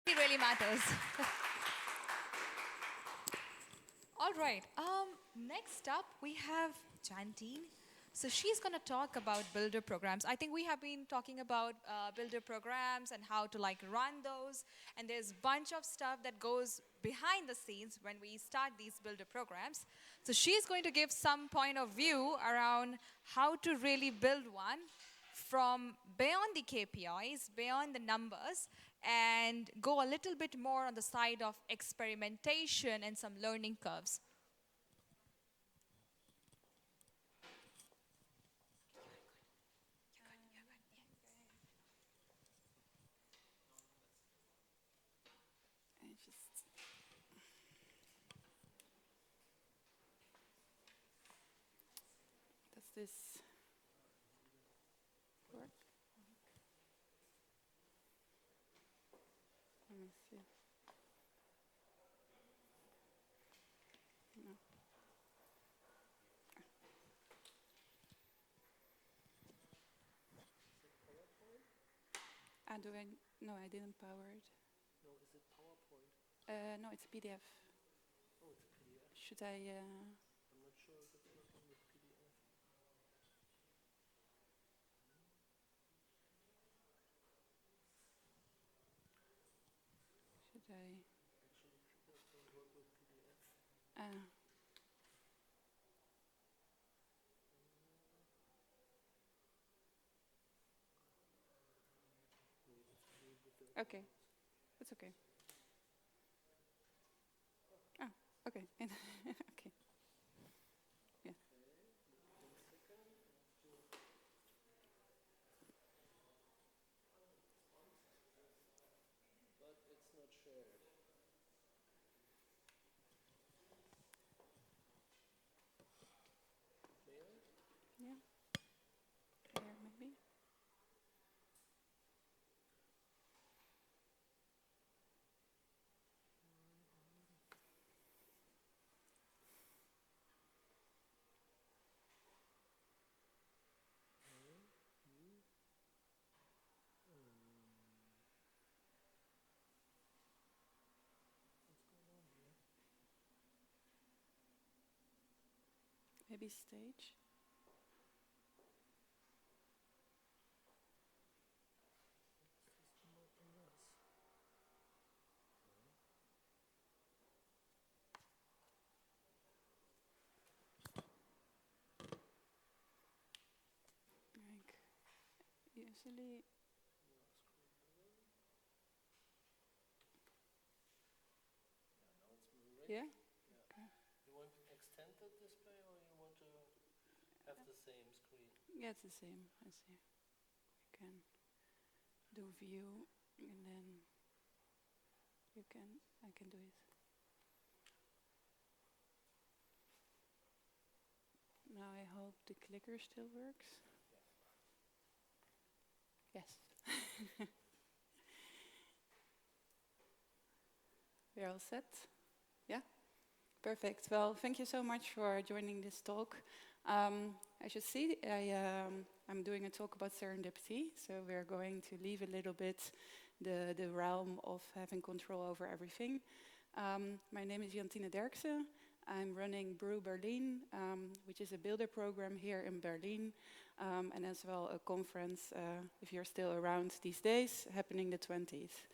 It really matters. All right. Next up, we have Jantine. So she's going to talk about builder programs. I think we have been talking about builder programs and how to like run those. And there's a bunch of stuff that goes behind the scenes when we start these builder programs. So she's going to give some point of view around how to really build one from beyond the KPIs, beyond the numbers, and go a little bit more on the side of experimentation and some learning curves. I just does this work? Let me see. No. Do I? No, I didn't power it. No, is it PowerPoint? No, it's PDF. Oh, it's a PDF. Should I? I'm not sure if it's working with PDF. Should I? Actually, PDF don't work with PDF. Uh, We have to do it with the okay, accounts. that's okay. Ah, okay. Okay. Yeah. Okay, 1 second. But it's not shared. Mail? Yeah. Here maybe. No. You? What's going on here? Maybe stage. System open this. Like usually. No, scroll down. Yeah, now it's moving. Yeah. Yeah. Okay. You want extended display or you want to have the same screen? Yeah, it's the same. I see. You can do view and then you can. I can do it. Now I hope the clicker still works. Yes. We're all set? Yeah? Perfect. Well, thank you so much for joining this talk. As you see, I'm doing a talk about serendipity, so we're going to leave a little bit the realm of having control over everything. My name is Jantine Derksen. I'm running Brew Berlin, which is a builder program here in Berlin, and as well a conference, if you're still around these days, happening the 20th.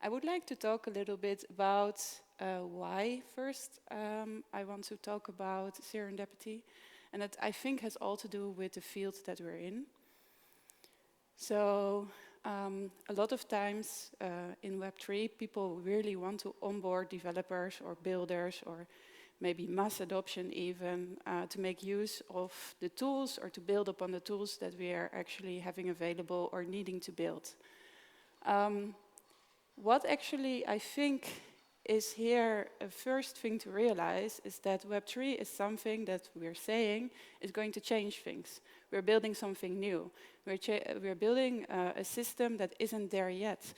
I would like to talk a little bit about why first I want to talk about serendipity, and that I think has all to do with the field that we're in. So a lot of times in Web3, people really want to onboard developers or builders or maybe mass adoption even to make use of the tools or to build upon the tools that we are actually having available or needing to build. What actually I think is here a first thing to realize is that Web3 is something that we're saying is going to change things. We're building something new. We're building a system that isn't there yet.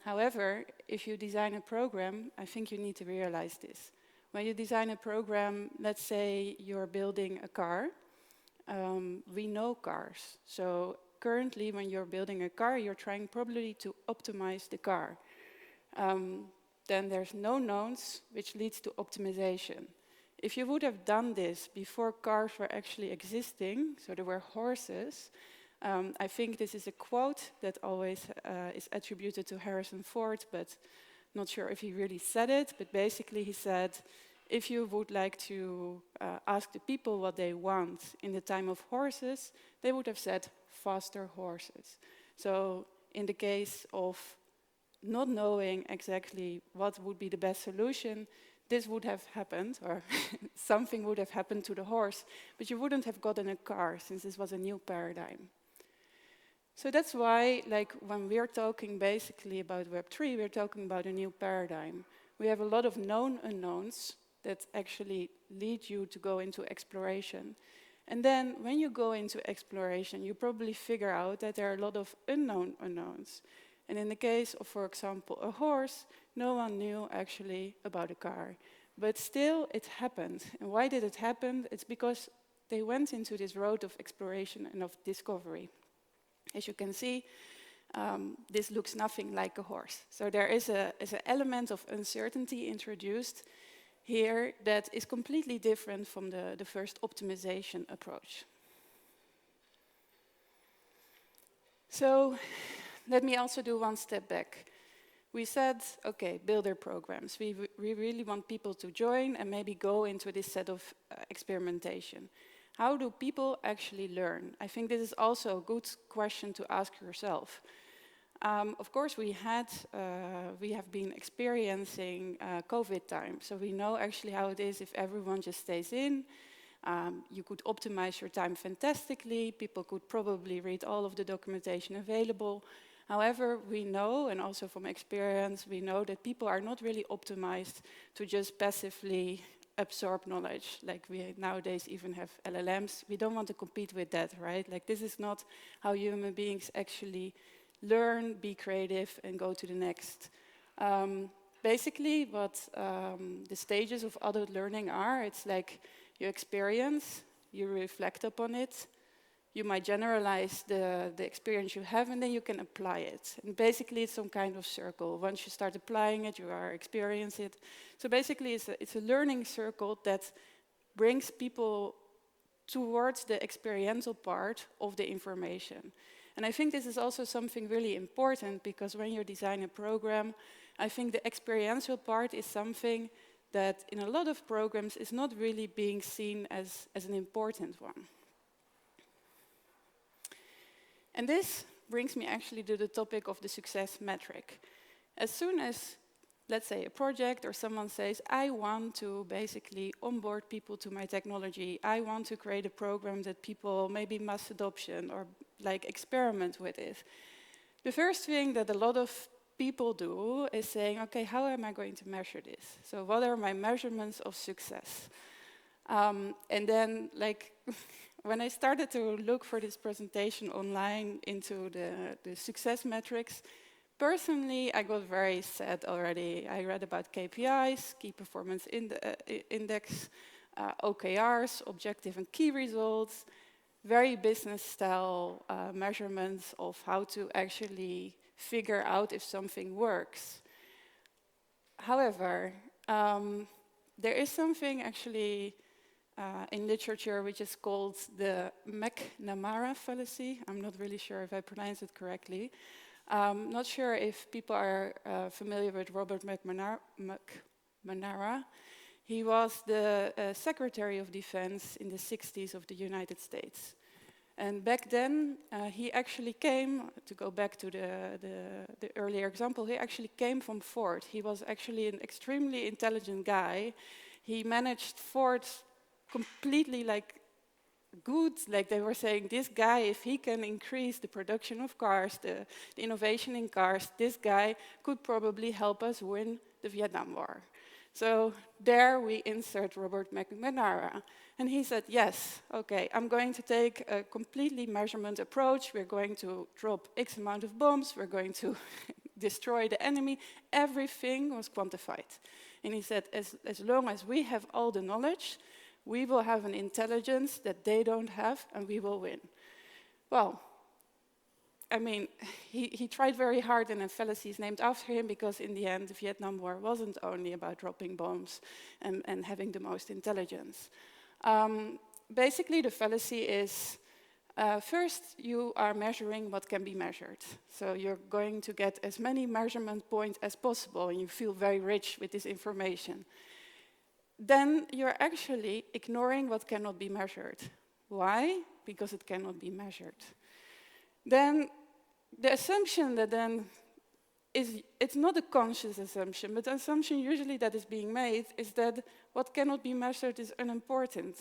However, if you design a program, I think you need to realize this. When you design a program, let's say you're building a car, we know cars. So currently when you're building a car, you're trying probably to optimize the car. Then there's no knowns, which leads to optimization. If you would have done this before cars were actually existing, so there were horses, I think this is a quote that always is attributed to Harrison Ford, but not sure if he really said it, but basically he said, if you would like to ask the people what they want in the time of horses, they would have said faster horses. So in the case of not knowing exactly what would be the best solution, this would have happened, or something would have happened to the horse, but you wouldn't have gotten a car, since this was a new paradigm. So that's why, like, when we're talking basically about Web3, we're talking about a new paradigm. We have a lot of known unknowns that actually lead you to go into exploration. And then when you go into exploration, you probably figure out that there are a lot of unknown unknowns. And in the case of, for example, a horse, no one knew actually about a car. But still, it happened. And why did it happen? It's because they went into this road of exploration and of discovery. As you can see, this looks nothing like a horse. So there is an element of uncertainty introduced here that is completely different from the first optimization approach. So let me also do one step back. We said, okay, builder programs. We really want people to join and maybe go into this set of experimentation. How do people actually learn? I think this is also a good question to ask yourself. Of course, we have been experiencing COVID time, so we know actually how it is if everyone just stays in. You could optimize your time fantastically. People could probably read all of the documentation available. However, we know, and also from experience, we know that people are not really optimized to just passively absorb knowledge. Like we nowadays even have LLMs. We don't want to compete with that, right? Like this is not how human beings actually learn, be creative, and go to the next. Basically, what the stages of adult learning are, it's like you experience, you reflect upon it, you might generalize the experience you have, and then you can apply it. And basically, it's some kind of circle. Once you start applying it, you are experiencing it. So basically, it's a learning circle that brings people towards the experiential part of the information. And I think this is also something really important, because when you design a program, I think the experiential part is something that in a lot of programs is not really being seen as an important one. And this brings me actually to the topic of the success metric. As soon as, let's say, a project or someone says, I want to basically onboard people to my technology, I want to create a program that people maybe mass adoption or like experiment with it. The first thing that a lot of people do is saying, okay, how am I going to measure this? So what are my measurements of success? And then, like, when I started to look for this presentation online into the success metrics, personally, I got very sad already. I read about KPIs, key performance index, OKRs, objective and key results, very business style measurements of how to actually figure out if something works. However, there is something actually in literature which is called the McNamara fallacy. I'm not really sure if I pronounce it correctly. Not sure if people are familiar with Robert McNamara. He was the Secretary of Defense in the 60s of the United States. And back then, he actually came, to go back to the earlier example, he actually came from Ford. He was actually an extremely intelligent guy. He managed Ford completely like good, like they were saying, this guy, if he can increase the production of cars, the innovation in cars, this guy could probably help us win the Vietnam War. So there we insert Robert McNamara. And he said, yes, okay, I'm going to take a completely measurement approach. We're going to drop X amount of bombs. We're going to destroy the enemy. Everything was quantified. And he said, as long as we have all the knowledge, we will have an intelligence that they don't have, and we will win. Well, I mean, he tried very hard, and a fallacy is named after him, because in the end, the Vietnam War wasn't only about dropping bombs and having the most intelligence. Basically, the fallacy is, first, you are measuring what can be measured. So you're going to get as many measurement points as possible, and you feel very rich with this information. Then you're actually ignoring what cannot be measured. Why? Because it cannot be measured. Then the assumption that then is, it's not a conscious assumption, but the assumption usually that is being made is that what cannot be measured is unimportant.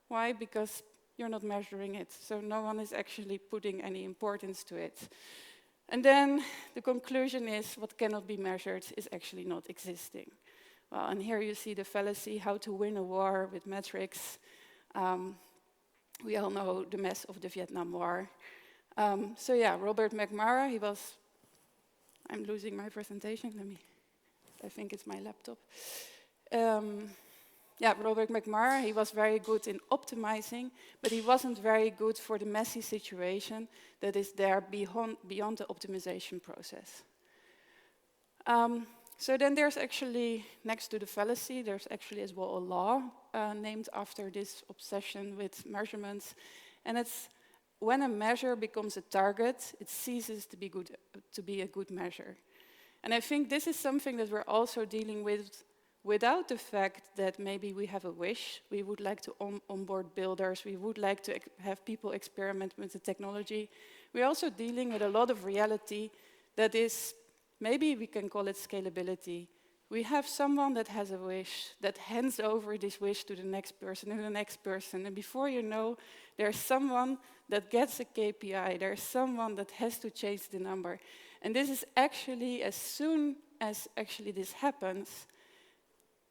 Why? Because you're not measuring it, so no one is actually putting any importance to it. And then the conclusion is what cannot be measured is actually not existing. Well, and here you see the fallacy, how to win a war with metrics. We all know the mess of the Vietnam War. So yeah, Robert McMurray, he was, I'm losing my presentation, I think it's my laptop. Yeah, Robert McMurray, he was very good in optimizing, but he wasn't very good for the messy situation that is there beyond the optimization process. So then there's actually, next to the fallacy, there's actually as well a law named after this obsession with measurements. And it's when a measure becomes a target, it ceases to be a good measure. And I think this is something that we're also dealing with without the fact that maybe we have a wish, we would like to onboard builders, we would like to have people experiment with the technology. We're also dealing with a lot of reality that is, maybe we can call it scalability. We have someone that has a wish, that hands over this wish to the next person and the next person, and before you know, there's someone that gets a KPI, there's someone that has to change the number. And this is actually, as soon as actually this happens,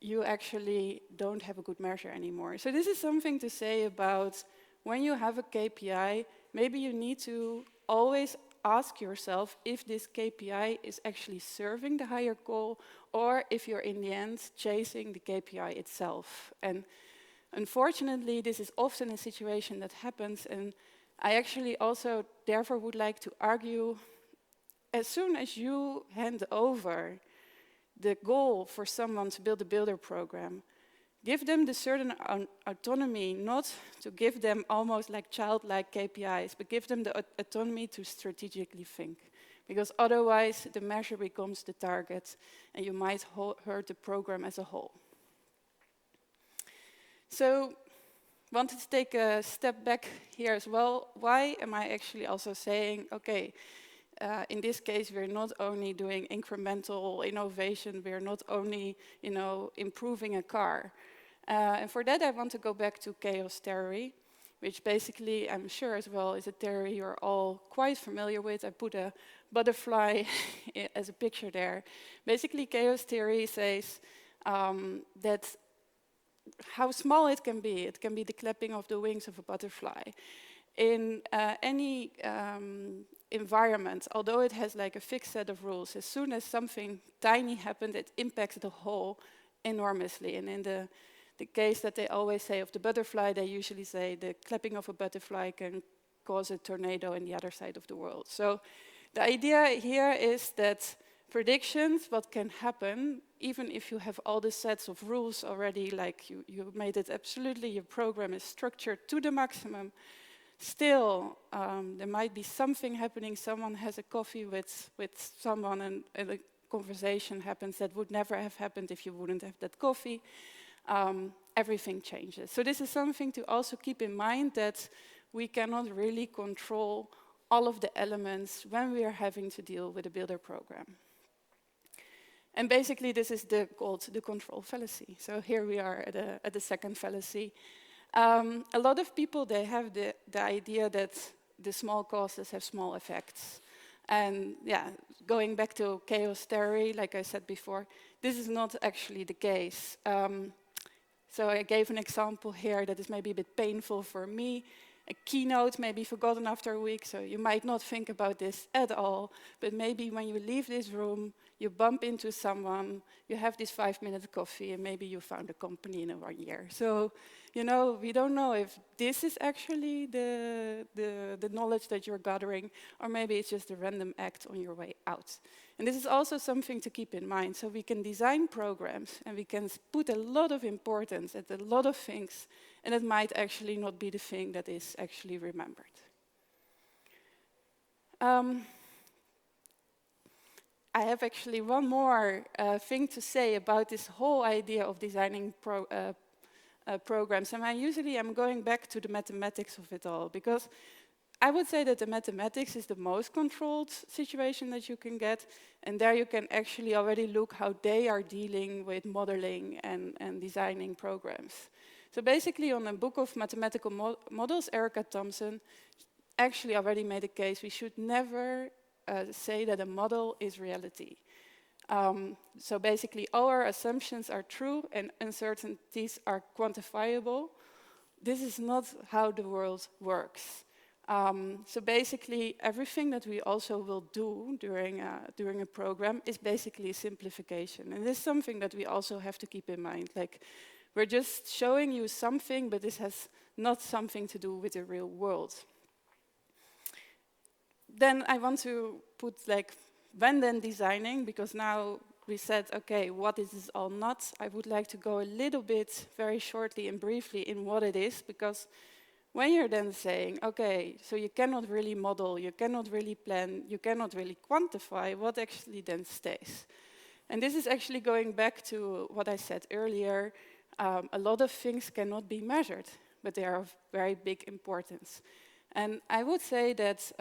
you actually don't have a good measure anymore. So this is something to say about when you have a KPI, maybe you need to always ask yourself if this KPI is actually serving the higher goal or if you're in the end chasing the KPI itself. And unfortunately, this is often a situation that happens, and I actually also therefore would like to argue, as soon as you hand over the goal for someone to build a builder program, give them the certain autonomy, not to give them almost like childlike KPIs, but give them the autonomy to strategically think. Because otherwise, the measure becomes the target, and you might hurt the program as a whole. So, wanted to take a step back here as well. Why am I actually also saying, okay, in this case, we're not only doing incremental innovation, we're not only, improving a car. And for that, I want to go back to chaos theory, which basically, I'm sure as well, is a theory you're all quite familiar with. I put a butterfly as a picture there. Basically, chaos theory says that how small it can be the clapping of the wings of a butterfly. In any environment, although it has like a fixed set of rules, as soon as something tiny happens, it impacts the whole enormously. And in the case that they always say of the butterfly, they usually say the clapping of a butterfly can cause a tornado in the other side of the world. So the idea here is that predictions, what can happen, even if you have all the sets of rules already, like you made it absolutely, your program is structured to the maximum, still, there might be something happening, someone has a coffee with someone and a conversation happens that would never have happened if you wouldn't have that coffee. Everything changes. So this is something to also keep in mind, that we cannot really control all of the elements when we are having to deal with a builder program. And basically this is called the control fallacy. So here we are at the second fallacy. A lot of people, they have the idea that the small causes have small effects. And yeah, going back to chaos theory, like I said before, this is not actually the case. So I gave an example here that is maybe a bit painful for me. A keynote may be forgotten after a week, so you might not think about this at all. But maybe when you leave this room, you bump into someone, you have this 5-minute coffee, and maybe you found a company in 1 year. So, you know, we don't know if this is actually the knowledge that you're gathering, or maybe it's just a random act on your way out. And this is also something to keep in mind. So we can design programs, and we can put a lot of importance at a lot of things, and it might actually not be the thing that is actually remembered. I have actually one more thing to say about this whole idea of designing programs. And usually I'm going back to the mathematics of it all, because I would say that the mathematics is the most controlled situation that you can get. And there you can actually already look how they are dealing with modeling and designing programs. So basically on a book of mathematical models, Erica Thompson actually already made a case we should never say that a model is reality. So basically our assumptions are true and uncertainties are quantifiable. This is not how the world works. So basically everything that we also will do during a program is basically simplification. And this is something that we also have to keep in mind. Like, we're just showing you something, but this has not something to do with the real world. Then I want to put, like, when then designing, because now we said, okay, what is this all not? I would like to go a little bit, very shortly and briefly, in what it is, because when you're then saying, okay, so you cannot really model, you cannot really plan, you cannot really quantify, what actually then stays? And this is actually going back to what I said earlier. A lot of things cannot be measured, but they are of very big importance. And I would say that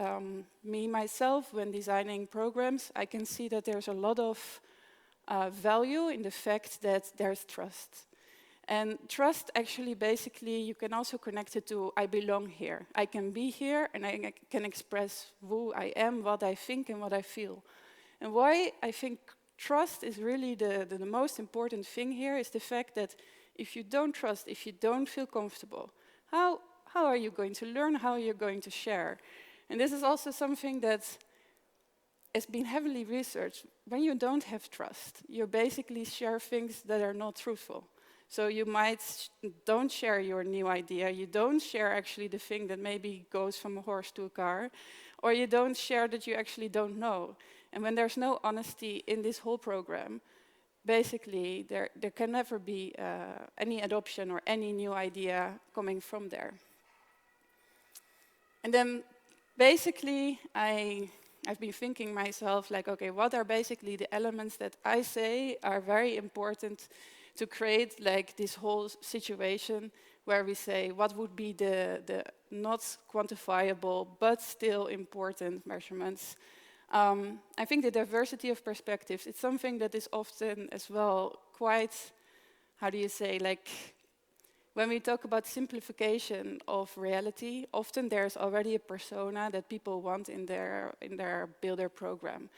me, myself, when designing programs, I can see that there's a lot of value in the fact that there's trust. And trust actually, basically, you can also connect it to I belong here. I can be here and I can express who I am, what I think and what I feel. And why I think trust is really the most important thing here is the fact that if you don't trust, if you don't feel comfortable, how are you going to learn? How are you going to share? And this is also something that has been heavily researched. When you don't have trust, you basically share things that are not truthful. So you might don't share your new idea, you don't share actually the thing that maybe goes from a horse to a car, or you don't share that you actually don't know. And when there's no honesty in this whole program, basically there can never be any adoption or any new idea coming from there. And then basically I've been thinking myself, like, okay, what are basically the elements that I say are very important to create like this whole situation where we say what would be the not quantifiable but still important measurements. I think the diversity of perspectives, it's something that is often as well quite, how do you say, like, when we talk about simplification of reality, often there's already a persona that people want in their builder program.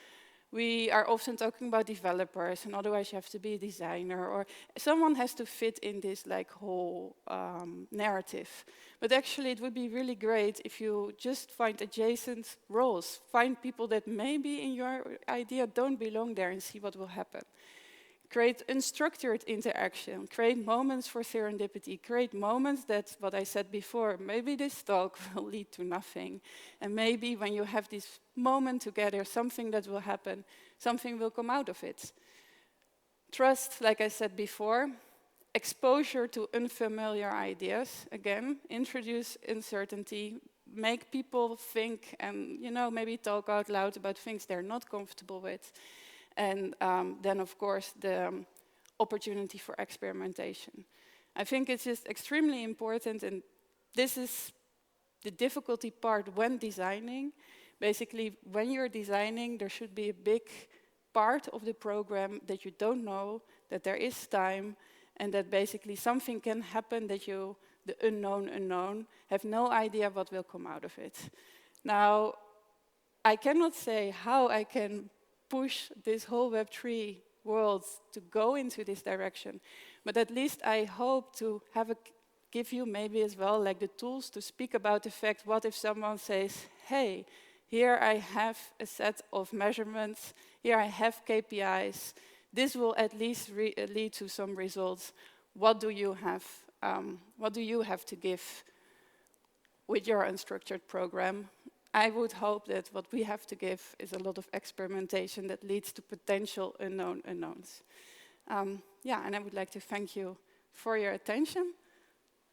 We are often talking about developers, and otherwise you have to be a designer, or someone has to fit in this like whole narrative. But actually it would be really great if you just find adjacent roles, find people that maybe in your idea don't belong there and see what will happen. Create unstructured interaction, create moments for serendipity, create moments that, what I said before, maybe this talk will lead to nothing. And maybe when you have this moment together, something that will happen, something will come out of it. Trust, like I said before, exposure to unfamiliar ideas, again, introduce uncertainty, make people think and, you know, maybe talk out loud about things they're not comfortable with. And then, of course, the opportunity for experimentation. I think it's just extremely important, and this is the difficulty part when designing. Basically, when you're designing, there should be a big part of the program that you don't know, that there is time, and that basically something can happen that you, the unknown, have no idea what will come out of it. Now, I cannot say how I can push this whole Web3 world to go into this direction. But at least I hope to have give you maybe as well like the tools to speak about the fact, what if someone says, hey, here I have a set of measurements, here I have KPIs, this will at least lead to some results. What do you have? What do you have to give with your unstructured program? I would hope that what we have to give is a lot of experimentation that leads to potential unknown unknowns. Yeah, and I would like to thank you for your attention.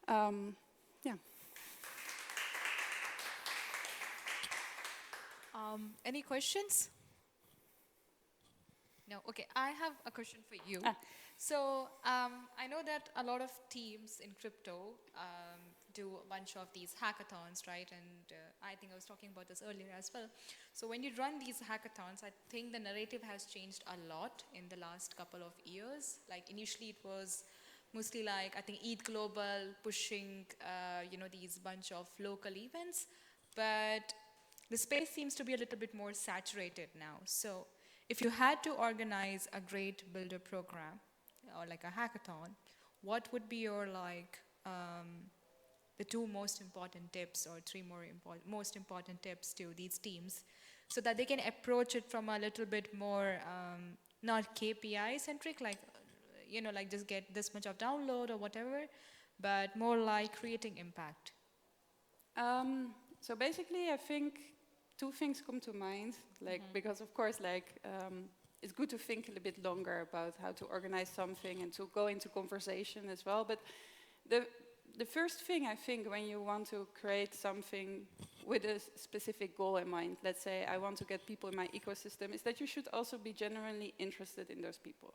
Yeah. Any questions? No. Okay, I have a question for you. So I know that a lot of teams in crypto do a bunch of these hackathons, right? And I think I was talking about this earlier as well. So when you run these hackathons, I think the narrative has changed a lot in the last couple of years. Like initially it was mostly like, I think ETH Global pushing, these bunch of local events, but the space seems to be a little bit more saturated now. So if you had to organize a great builder program or like a hackathon, what would be your the two most important tips or three most important tips to these teams so that they can approach it from a little bit more not KPI centric, like like just get this much of download or whatever, but more like creating impact? So basically, I think two things come to mind, because of course, it's good to think a little bit longer about how to organize something and to go into conversation as well. But the first thing I think when you want to create something with a specific goal in mind, let's say I want to get people in my ecosystem, is that you should also be genuinely interested in those people.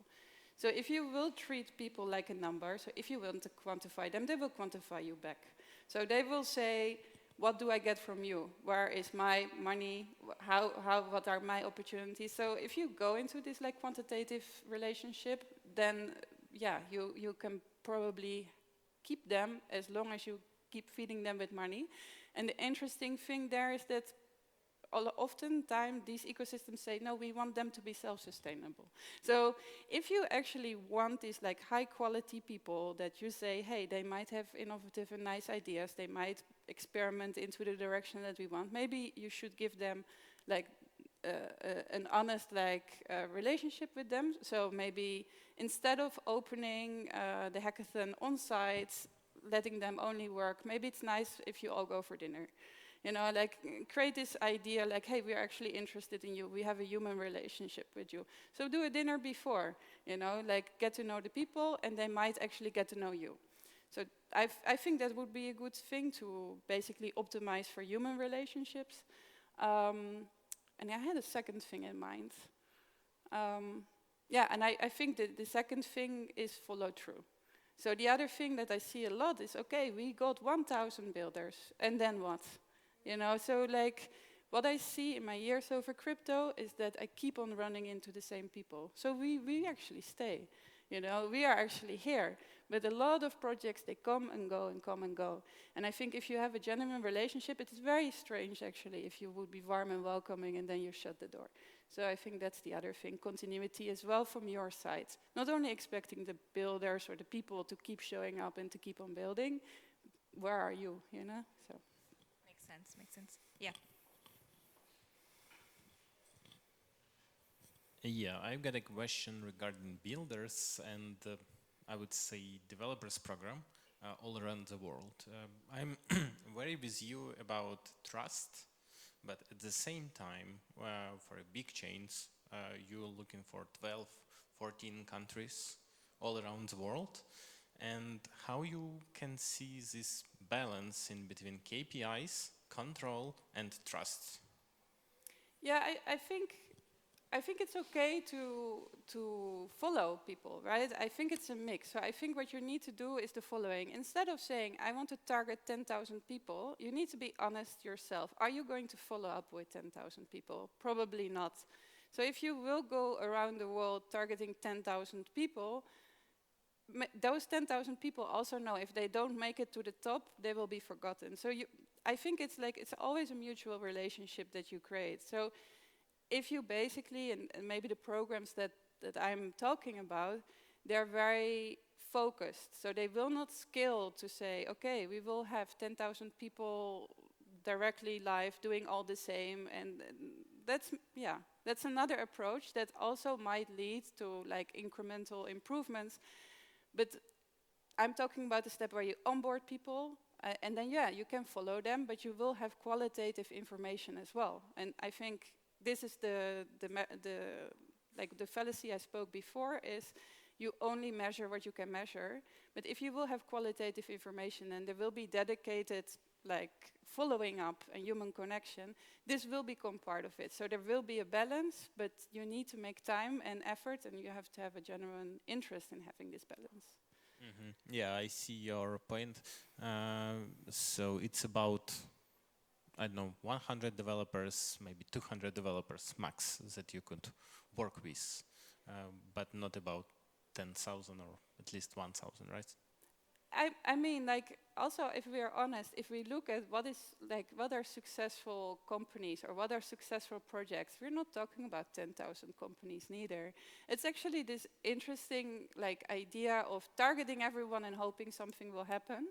So if you will treat people like a number, so if you want to quantify them, they will quantify you back. So they will say, what do I get from you? Where is my money? What are my opportunities? So if you go into this like quantitative relationship, then yeah, you can probably keep them as long as you keep feeding them with money. And the interesting thing there is that oftentimes these ecosystems say, no, we want them to be self-sustainable. So if you actually want these like high quality people that you say, hey, they might have innovative and nice ideas, they might experiment into the direction that we want, maybe you should give them like an honest relationship with them. So maybe instead of opening the hackathon on site, letting them only work, maybe it's nice if you all go for dinner. Create this idea like, hey, we're actually interested in you. We have a human relationship with you. So do a dinner before, get to know the people and they might actually get to know you. So I think that would be a good thing to basically optimize for human relationships. And I had a second thing in mind. And I think that the second thing is follow through. So the other thing that I see a lot is, okay, we got 1,000 builders, and then what? So what I see in my years over crypto is that I keep on running into the same people. So we actually stay, we are actually here. But a lot of projects, they come and go and come and go. And I think if you have a genuine relationship, it is very strange actually if you would be warm and welcoming and then you shut the door. So I think that's the other thing, continuity as well from your side. Not only expecting the builders or the people to keep showing up and to keep on building, where are you, So. Makes sense. Yeah. Yeah, I've got a question regarding builders and I would say developers program all around the world. I'm very with you about trust, but at the same time, for big chains, you're looking for 12, 14 countries all around the world, and how you can see this balance in between KPIs, control, and trust. Yeah, I think it's okay to follow people, right? I think it's a mix. So I think what you need to do is the following. Instead of saying, I want to target 10,000 people, you need to be honest yourself. Are you going to follow up with 10,000 people? Probably not. So if you will go around the world targeting 10,000 people, those 10,000 people also know if they don't make it to the top, they will be forgotten. So I think it's always a mutual relationship that you create. So if you basically, and maybe the programs that I'm talking about, they're very focused. So they will not scale to say, okay, we will have 10,000 people directly live doing all the same. And that's another approach that also might lead to like incremental improvements. But I'm talking about the step where you onboard people, and then you can follow them, but you will have qualitative information as well. And I think this is the fallacy I spoke before, is you only measure what you can measure. But if you will have qualitative information and there will be dedicated like following up and human connection, this will become part of it. So there will be a balance, but you need to make time and effort, and you have to have a genuine interest in having this balance. Yeah, I see your point. So it's about, I don't know, 100 developers, maybe 200 developers max that you could work with, but not about 10,000 or at least 1,000, right? I mean, like, also, if we are honest, if we look at what are successful companies or what are successful projects, we're not talking about 10,000 companies neither. It's actually this interesting, like, idea of targeting everyone and hoping something will happen,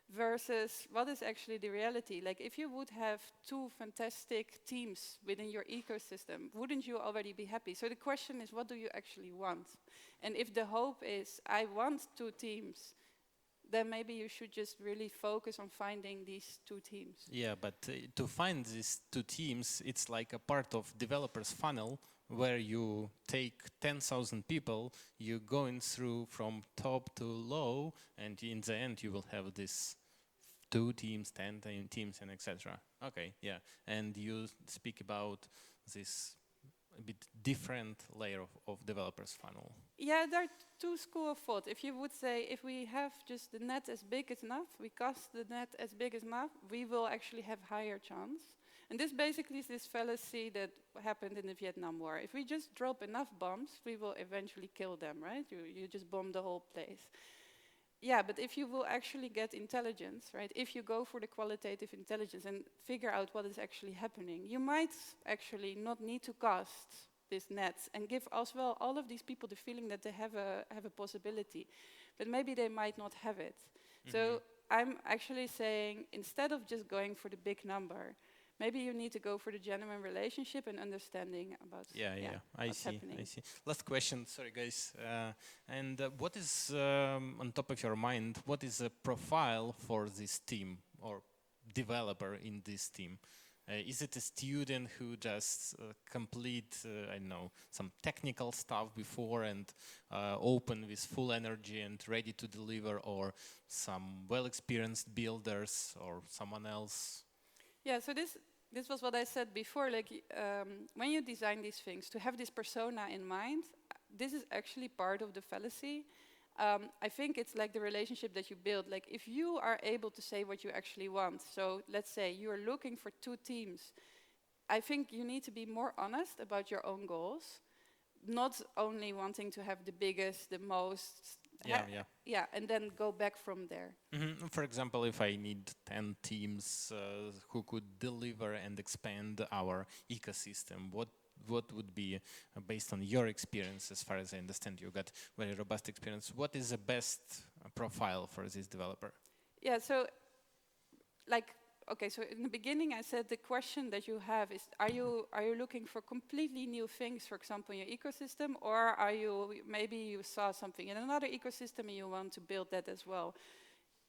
versus what is actually the reality. Like, if you would have 2 fantastic teams within your ecosystem, wouldn't you already be happy? So the question is, what do you actually want? And if the hope is, I want 2 teams, then maybe you should just really focus on finding these 2 teams. Yeah, but to find these 2 teams, it's like a part of developers funnel where you take 10,000 people, you're going through from top to low, and in the end you will have this 2 teams, 10 teams, and etc. Okay, yeah, and you speak about this a bit different layer of developers funnel. Yeah, there are 2 schools of thought. If you would say, if we have just the net as big as enough, we cast the net as big as enough, we will actually have higher chance. And this basically is this fallacy that happened in the Vietnam War. If we just drop enough bombs, we will eventually kill them, right? You just bomb the whole place. Yeah, but if you will actually get intelligence, right? If you go for the qualitative intelligence and figure out what is actually happening, you might actually not need to cast this net and give as well all of these people the feeling that they have a possibility, but maybe they might not have it. So I'm actually saying, instead of just going for the big number, maybe you need to go for the genuine relationship and understanding about what's happening. I see. Last question, sorry guys. And what is on top of your mind? What is a profile for this team or developer in this team? Is it a student who just complete, I don't know, some technical stuff before and open with full energy and ready to deliver, or some well-experienced builders or someone else? Yeah, so this was what I said before. Like, when you design these things, to have this persona in mind, this is actually part of the fallacy. I think it's like the relationship that you build. Like, if you are able to say what you actually want, so let's say you are looking for 2 teams, I think you need to be more honest about your own goals, not only wanting to have the biggest, the most. Yeah, and then go back from there. For example, if I need 10 teams who could deliver and expand our ecosystem, what would be, based on your experience, as far as I understand, you got very robust experience, what is the best profile for this developer? Yeah, so, like, okay, so in the beginning I said the question that you have is, are you looking for completely new things, for example, in your ecosystem, or are you, maybe you saw something in another ecosystem and you want to build that as well?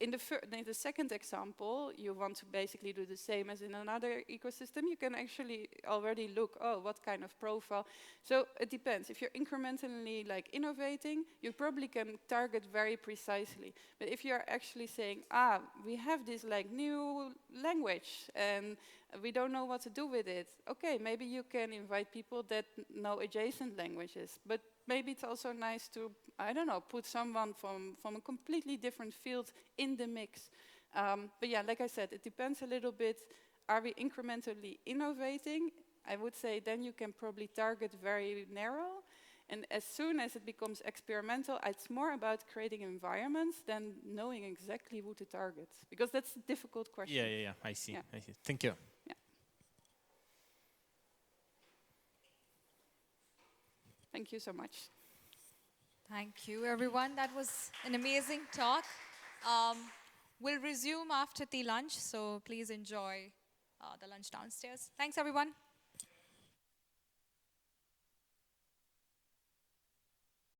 In the second example, you want to basically do the same as in another ecosystem. You can actually already look, oh, what kind of profile. So it depends. If you're incrementally like innovating, you probably can target very precisely. But if you're actually saying, we have this like new language and we don't know what to do with it, okay, maybe you can invite people that know adjacent languages. But maybe it's also nice to, I don't know, put someone from a completely different field in the mix. But yeah, like I said, it depends a little bit. Are we incrementally innovating? I would say then you can probably target very narrow. And as soon as it becomes experimental, it's more about creating environments than knowing exactly who to target. Because that's a difficult question. Yeah, I see. Thank you. Yeah. Thank you so much. Thank you, everyone. That was an amazing talk. We'll resume after the lunch, so please enjoy the lunch downstairs. Thanks, everyone.